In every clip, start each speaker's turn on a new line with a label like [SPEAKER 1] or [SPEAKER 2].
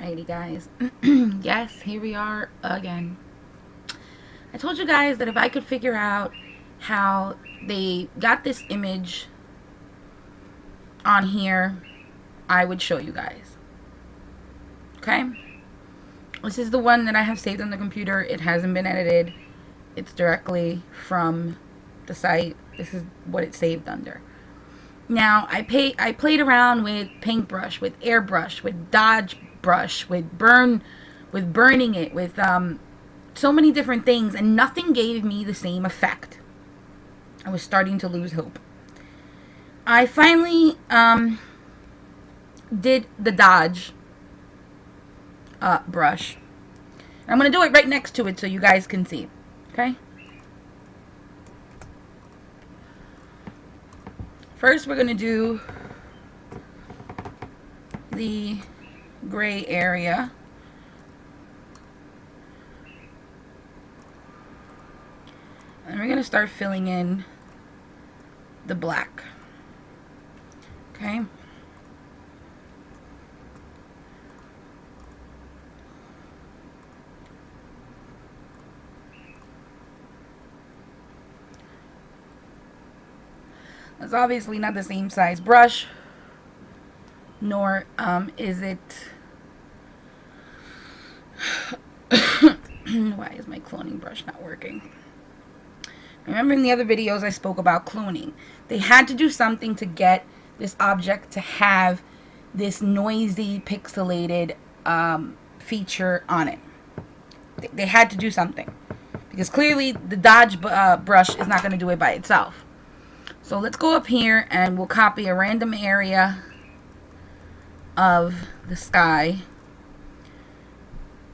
[SPEAKER 1] Alrighty guys, yes, here we are again. I told you guys that if I could figure out how they got this image on here, I would show you guys. Okay? This is the one that I have saved on the computer. It hasn't been edited. It's directly from the site. This is what it's saved under. Now, I played around with paintbrush, with airbrush, with dodge brush, with burning it, with so many different things, and nothing gave me the same effect. I was starting to lose hope. I finally did the dodge brush. I'm going to do it right next to it so you guys can see. Okay? First, we're going to do the gray area. And we're going to start filling in the black. Okay? It's obviously not the same size brush, nor is it... Why is my cloning brush not working? Remember in the other videos I spoke about cloning. They had to do something to get this object to have this noisy, pixelated feature on it. They had to do something. Because clearly the dodge brush is not going to do it by itself. So let's go up here and we'll copy a random area of the sky.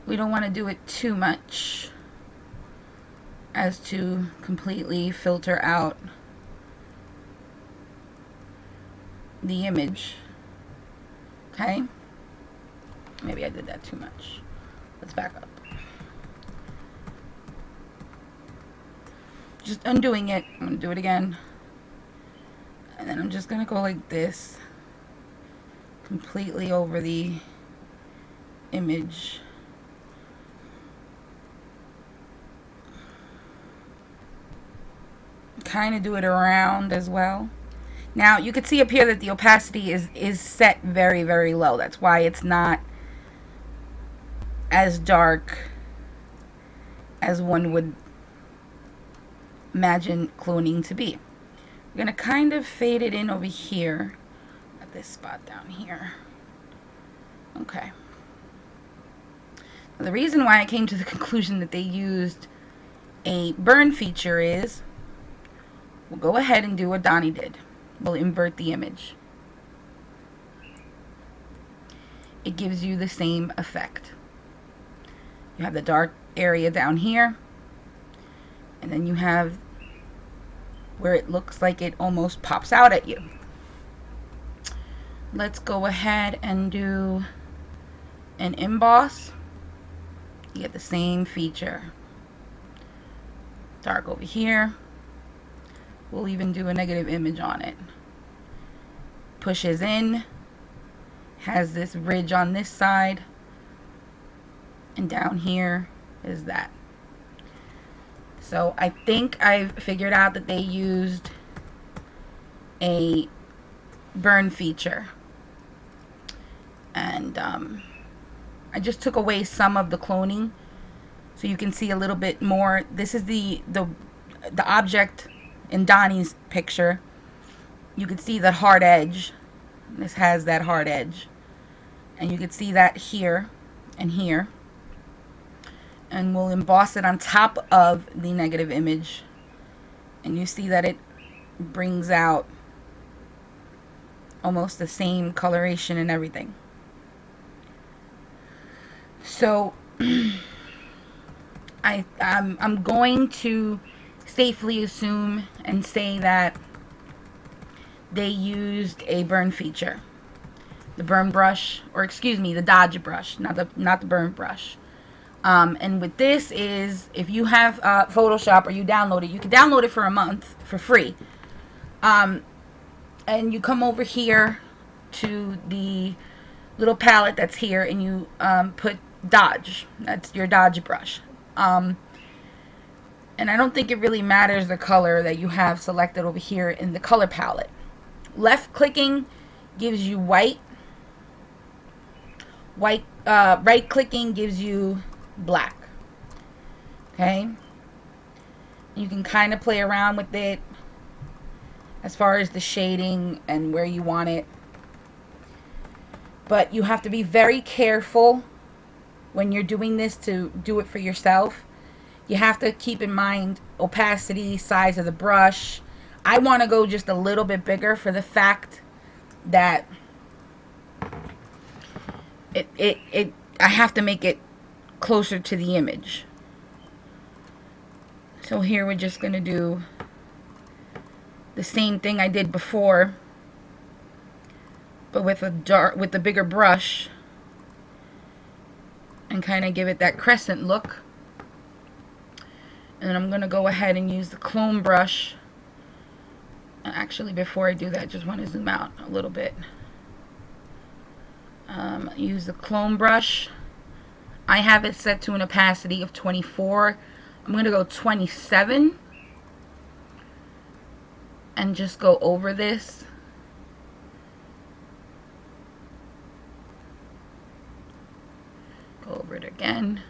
[SPEAKER 1] We don't want to do it too much as to completely filter out the image. Okay? Maybe I did that too much. Let's back up. Just undoing it. I'm going to do it again. And then I'm just going to go like this, completely over the image. Kind of do it around as well. Now, you can see up here that the opacity is set very, very low. That's why it's not as dark as one would imagine cloning to be. We're going to kind of fade it in over here at this spot down here. Okay. Now, the reason why I came to the conclusion that they used a burn feature is we'll go ahead and do what Donny did. We'll invert the image. It gives you the same effect. You have the dark area down here, and then you have where it looks like it almost pops out at you. Let's go ahead and do an emboss. You get the same feature. Dark over here. We'll even do a negative image on it. Pushes in. Has this ridge on this side. And down here is that. So I think I've figured out that they used a burn feature. And I just took away some of the cloning so you can see a little bit more. This is the object in Donny's picture. You can see that hard edge. This has that hard edge. And you can see that here and here. And we'll emboss it on top of the negative image. And you see that it brings out almost the same coloration and everything. So I'm going to safely assume and say that they used a burn feature. The burn brush, or excuse me, the dodge brush, not the burn brush. And with this is, if you have Photoshop or you download it, you can download it for a month for free. And you come over here to the little palette that's here, and you put Dodge. That's your Dodge brush. And I don't think it really matters the color that you have selected over here in the color palette. Left clicking gives you white. Right clicking gives you black. Okay, you can kind of play around with it as far as the shading and where you want it, but you have to be very careful when you're doing this to do it for yourself. You have to keep in mind opacity, size of the brush. I want to go just a little bit bigger for the fact that I have to make it closer to the image. So here we're just going to do the same thing I did before, but with a bigger brush, and kind of give it that crescent look. And I'm going to go ahead and use the clone brush. Actually, before I do that, I just want to zoom out a little bit. Use the clone brush. I have it set to an opacity of 24. I'm going to go 27 and just go over this. Go over it again.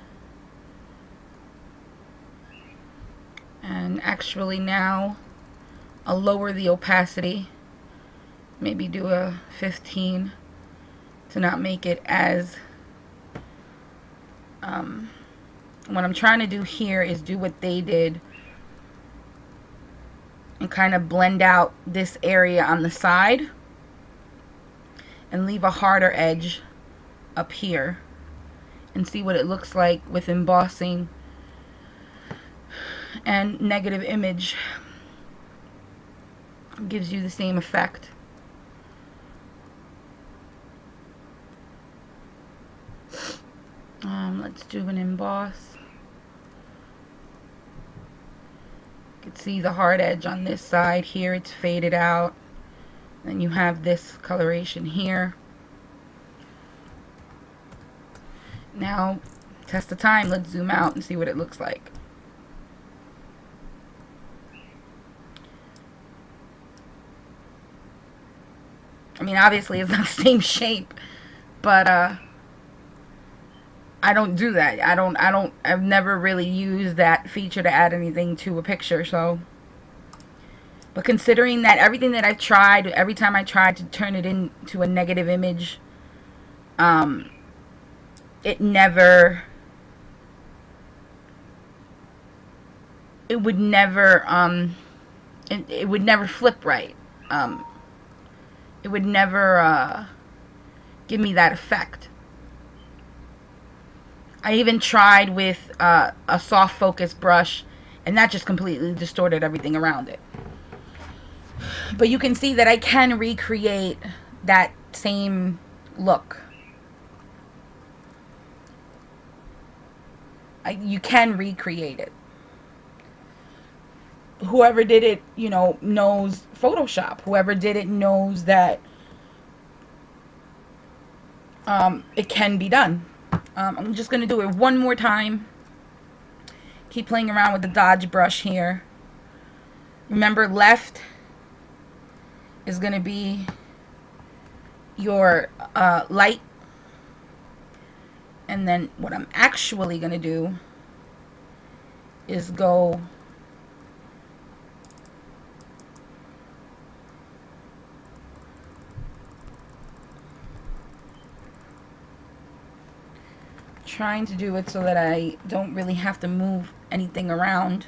[SPEAKER 1] And actually now I'll lower the opacity. Maybe do a 15 to not make it as what I'm trying to do here is do what they did and kind of blend out this area on the side and leave a harder edge up here, and see what it looks like with embossing and negative image. It gives you the same effect. Let's do an emboss. You can see the hard edge on this side here, it's faded out. Then you have this coloration here. Now, test the time, let's zoom out and see what it looks like. I mean, obviously it's not the same shape, but I don't do that. I've never really used that feature to add anything to a picture, so. But considering that everything that I've tried, every time I tried to turn it into a negative image, it would never flip right. It would never give me that effect. I even tried with a soft focus brush, and that just completely distorted everything around it. But you can see that I can recreate that same look. You can recreate it. Whoever did it, you know, knows Photoshop. Whoever did it knows that it can be done. I'm just going to do it one more time. Keep playing around with the Dodge brush here. Remember, left is going to be your light. And then what I'm actually going to do is go trying to do it so that I don't really have to move anything around.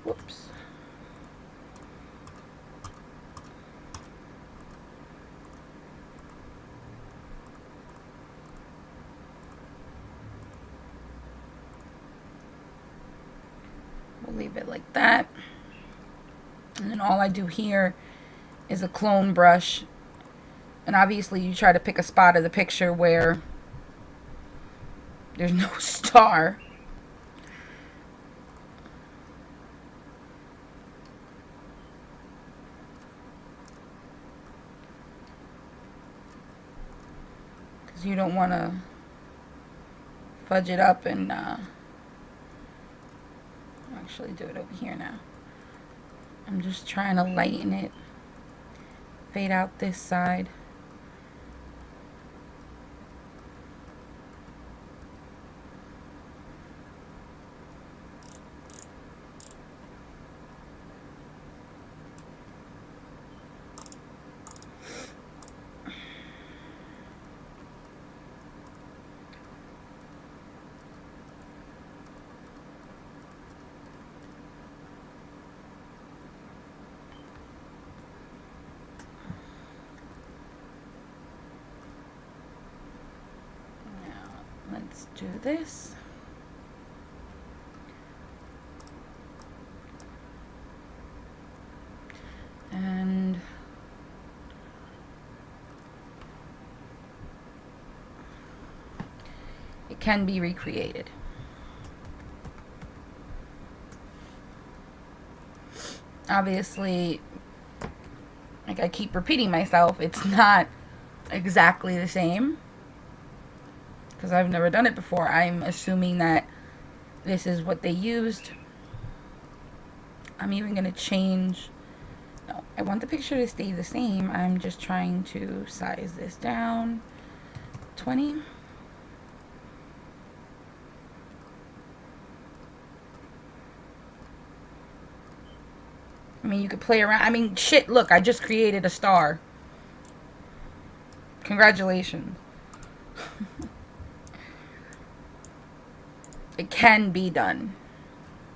[SPEAKER 1] Whoops. We'll leave it like that. And then all I do here is a clone brush. And obviously you try to pick a spot of the picture where there's no star. because you don't want to fudge it up and actually do it over here now. I'm just trying to lighten it, fade out this side. Let's do this. And it can be recreated. Obviously, like I keep repeating myself, it's not exactly the same, because I've never done it before. I'm assuming that this is what they used. I'm even going to change. No, I want the picture to stay the same. I'm just trying to size this down. 20. I mean, you could play around. I mean, shit, look, I just created a star. Congratulations. It can be done,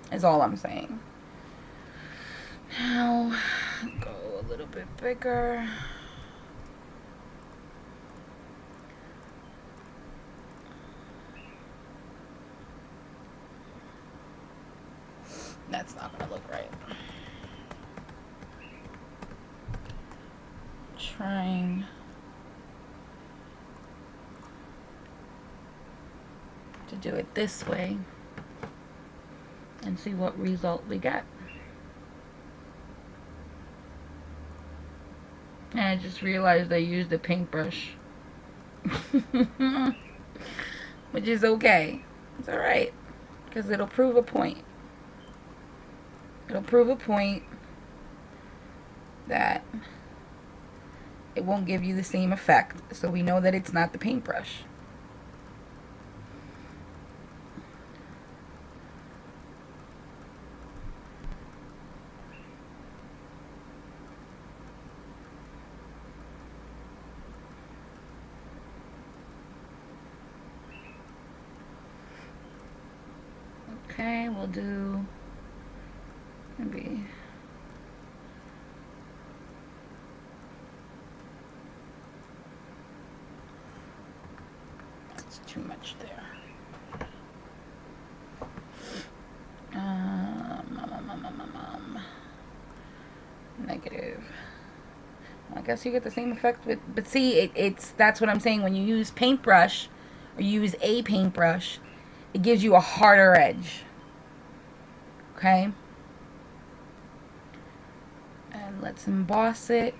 [SPEAKER 1] is all I'm saying. Now, go a little bit bigger. That's not going to look right. Trying to do it this way and see what result we get. And I just realized I used a paintbrush. Which is okay. It's alright. Because it'll prove a point. It'll prove a point that it won't give you the same effect. So we know that it's not the paintbrush. Okay, we'll do maybe that's too much there. Negative. Well, I guess you get the same effect with, but see, that's what I'm saying. When you use paintbrush or use a paintbrush, it gives you a harder edge. Okay, and let's emboss it.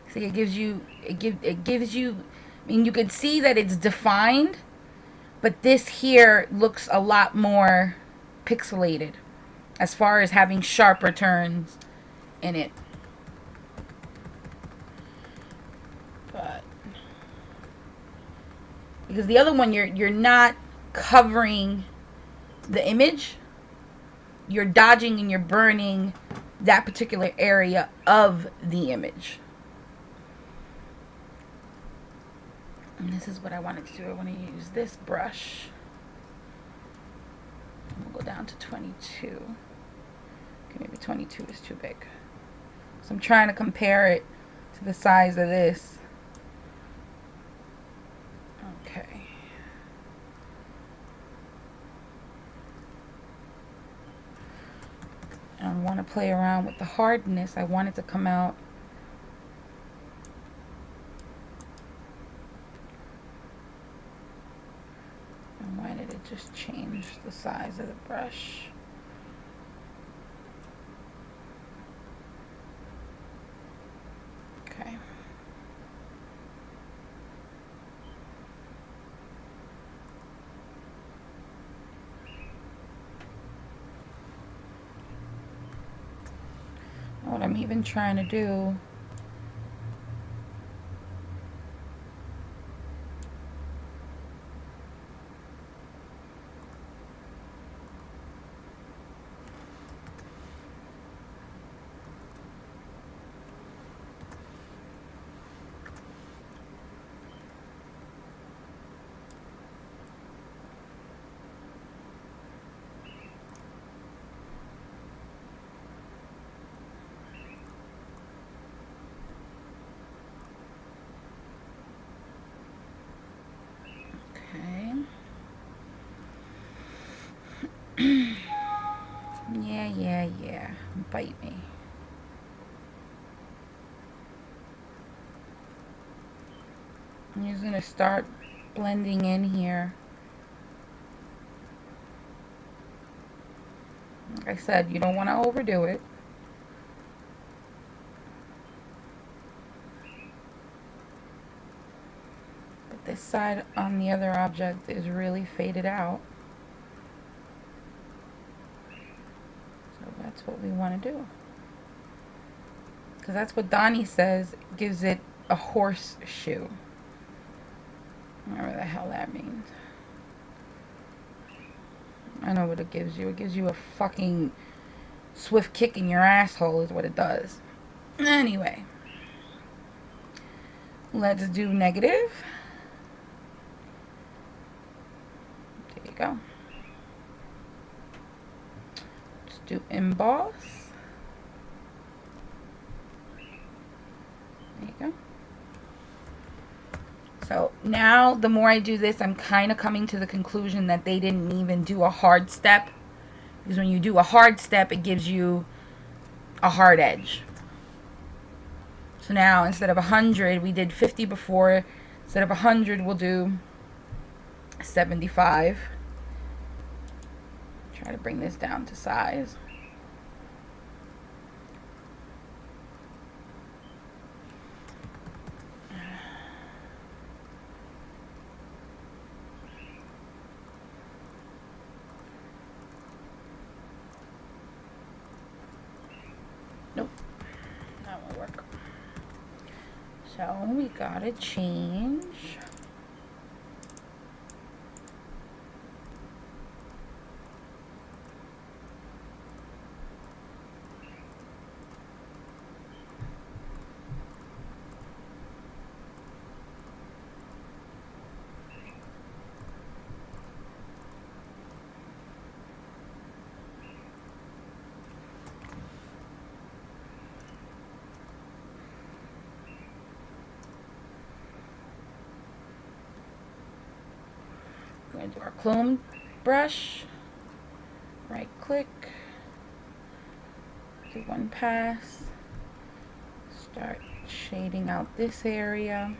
[SPEAKER 1] See, it gives you, I mean, you could see that it's defined, but this here looks a lot more pixelated as far as having sharper turns in it. But because the other one, you're not covering the image, you're dodging and you're burning that particular area of the image. And this is what I wanted to do. I want to use this brush. We'll go down to 22. Okay, maybe 22 is too big. So I'm trying to compare it to the size of this. Okay. And I want to play around with the hardness. I want it to come out. And why did it just change the size of the brush? Okay. I'm even trying to do. Yeah. Bite me. I'm just gonna start blending in here. Like I said, you don't want to overdo it. But this side on the other object is really faded out. So that's what we want to do. Because that's what Donny says gives it a horseshoe. Whatever the hell that means. I know what it gives you. It gives you a fucking swift kick in your asshole is what it does. Anyway. Let's do negative. There you go. Let's do emboss. There you go. So now the more I do this, I'm kind of coming to the conclusion that they didn't even do a hard step. Because when you do a hard step, it gives you a hard edge. So now instead of 100, we did 50 before. Instead of 100, we'll do 75. Try to bring this down to size. Nope, that won't work. So we gotta change. We're going to do our clone brush, right click, do one pass, start shading out this area.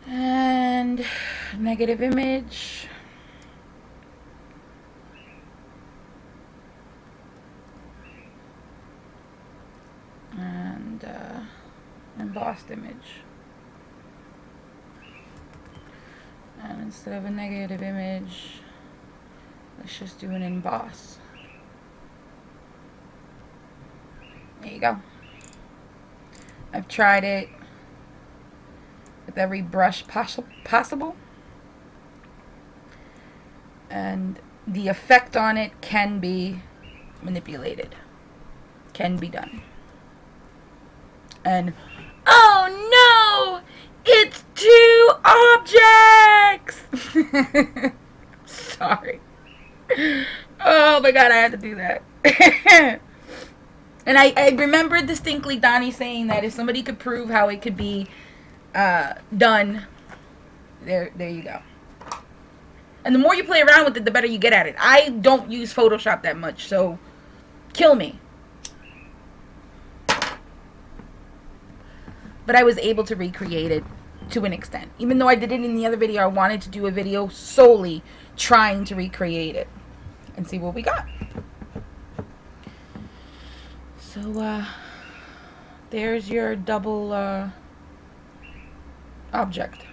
[SPEAKER 1] And negative image. And embossed image. And instead of a negative image, let's just do an emboss. There you go. I've tried it with every brush possible, and the effect on it can be manipulated, can be done. And oh no, it's two objects. Sorry. Oh my god, I had to do that. And I remember distinctly Donny saying that if somebody could prove how it could be done, there you go. And the more you play around with it, the better you get at it. I don't use Photoshop that much, so kill me. But I was able to recreate it to an extent. Even though I did it in the other video, I wanted to do a video solely trying to recreate it and see what we got. So, there's your double object.